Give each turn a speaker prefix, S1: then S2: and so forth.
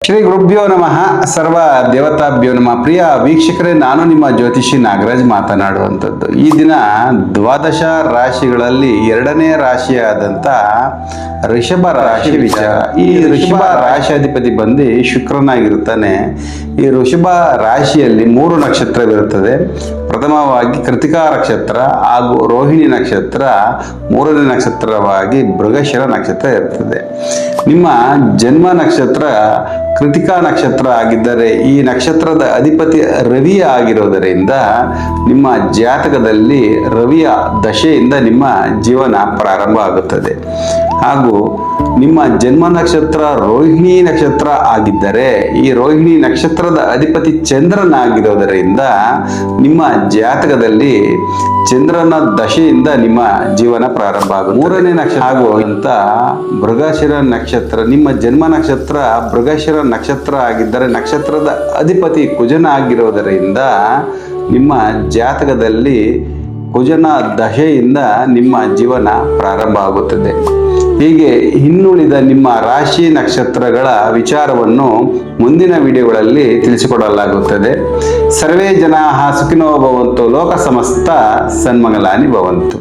S1: ಶ್ರೀ ಗುರುಭ್ಯೋ ನಮಃ. ಸರ್ವ ದೇವತಾಭ್ಯೋ ನಮಃ. ಪ್ರಿಯ ವೀಕ್ಷಕರೇ, ನಾನು ನಿಮ್ಮ ಜ್ಯೋತಿಷಿ ನಾಗರಾಜ್ ಮಾತನಾಡುವಂಥದ್ದು. ಈ ದಿನ ದ್ವಾದಶ ರಾಶಿಗಳಲ್ಲಿ ಎರಡನೇ ರಾಶಿಯಾದಂಥ ಋಷಭ ರಾಶಿ ವಿಚಾರ. ಈ ಋಷಭ ರಾಶಿಯಾಧಿಪತಿ ಬಂದು ಶುಕ್ರನಾಗಿರುತ್ತಾನೆ. ಈ ಋಷಭ ರಾಶಿಯಲ್ಲಿ 3 ನಕ್ಷತ್ರವಿರುತ್ತದೆ. ಪ್ರಥಮವಾಗಿ ಕೃತಿಕಾ ನಕ್ಷತ್ರ ಹಾಗೂ ರೋಹಿಣಿ ನಕ್ಷತ್ರ, 3ನೇ ನಕ್ಷತ್ರವಾಗಿ ಮೃಗಶಿರ ನಕ್ಷತ್ರ ಇರ್ತದೆ. ನಿಮ್ಮ ಜನ್ಮ ನಕ್ಷತ್ರ ಕೃತಿಕಾ ನಕ್ಷತ್ರ ಆಗಿದ್ದರೆ ಈ ನಕ್ಷತ್ರದ ಅಧಿಪತಿ ರವಿ ಆಗಿರೋದರಿಂದ ನಿಮ್ಮ ಜಾತಕದಲ್ಲಿ ರವಿಯ ದಶೆಯಿಂದ ನಿಮ್ಮ ಜೀವನ ಪ್ರಾರಂಭ ಆಗುತ್ತದೆ. ಹಾಗೂ ನಿಮ್ಮ ಜನ್ಮ ನಕ್ಷತ್ರ ರೋಹಿಣಿ ನಕ್ಷತ್ರ ಆಗಿದ್ದರೆ ಈ ರೋಹಿಣಿ ನಕ್ಷತ್ರದ ಅಧಿಪತಿ ಚಂದ್ರನಾಗಿರೋದರಿಂದ ನಿಮ್ಮ ಜಾತಕದಲ್ಲಿ ಚಂದ್ರನ ದಶೆಯಿಂದ ನಿಮ್ಮ ಜೀವನ ಪ್ರಾರಂಭ ಆಗುತ್ತೆ. 3ನೇ ನಕ್ಷತ್ರ ಆಗುವಂತ ಮೃಗಶಿರ ನಕ್ಷತ್ರ, ನಿಮ್ಮ ಜನ್ಮ ನಕ್ಷತ್ರ ಮೃಗಶಿರ ನಕ್ಷತ್ರ ಆಗಿದ್ದರೆ ನಕ್ಷತ್ರದ ಅಧಿಪತಿ ಕುಜನ ಆಗಿರೋದರಿಂದ ನಿಮ್ಮ ಜಾತಕದಲ್ಲಿ ಕುಜನ ದಶೆಯಿಂದ ನಿಮ್ಮ ಜೀವನ ಪ್ರಾರಂಭ ಆಗುತ್ತದೆ. ಹೀಗೆ ಇನ್ನುಳಿದ ನಿಮ್ಮ ರಾಶಿ ನಕ್ಷತ್ರಗಳ ವಿಚಾರವನ್ನು ಮುಂದಿನ ವಿಡಿಯೋಗಳಲ್ಲಿ ತಿಳಿಸಿಕೊಡಲಾಗುತ್ತದೆ. ಸರ್ವೇ ಜನಾಃ ಸುಖಿನೋ ಭವಂತು, ಲೋಕ ಸಮಸ್ತ ಸನ್ಮಂಗಲಾನಿ ಭವಂತು.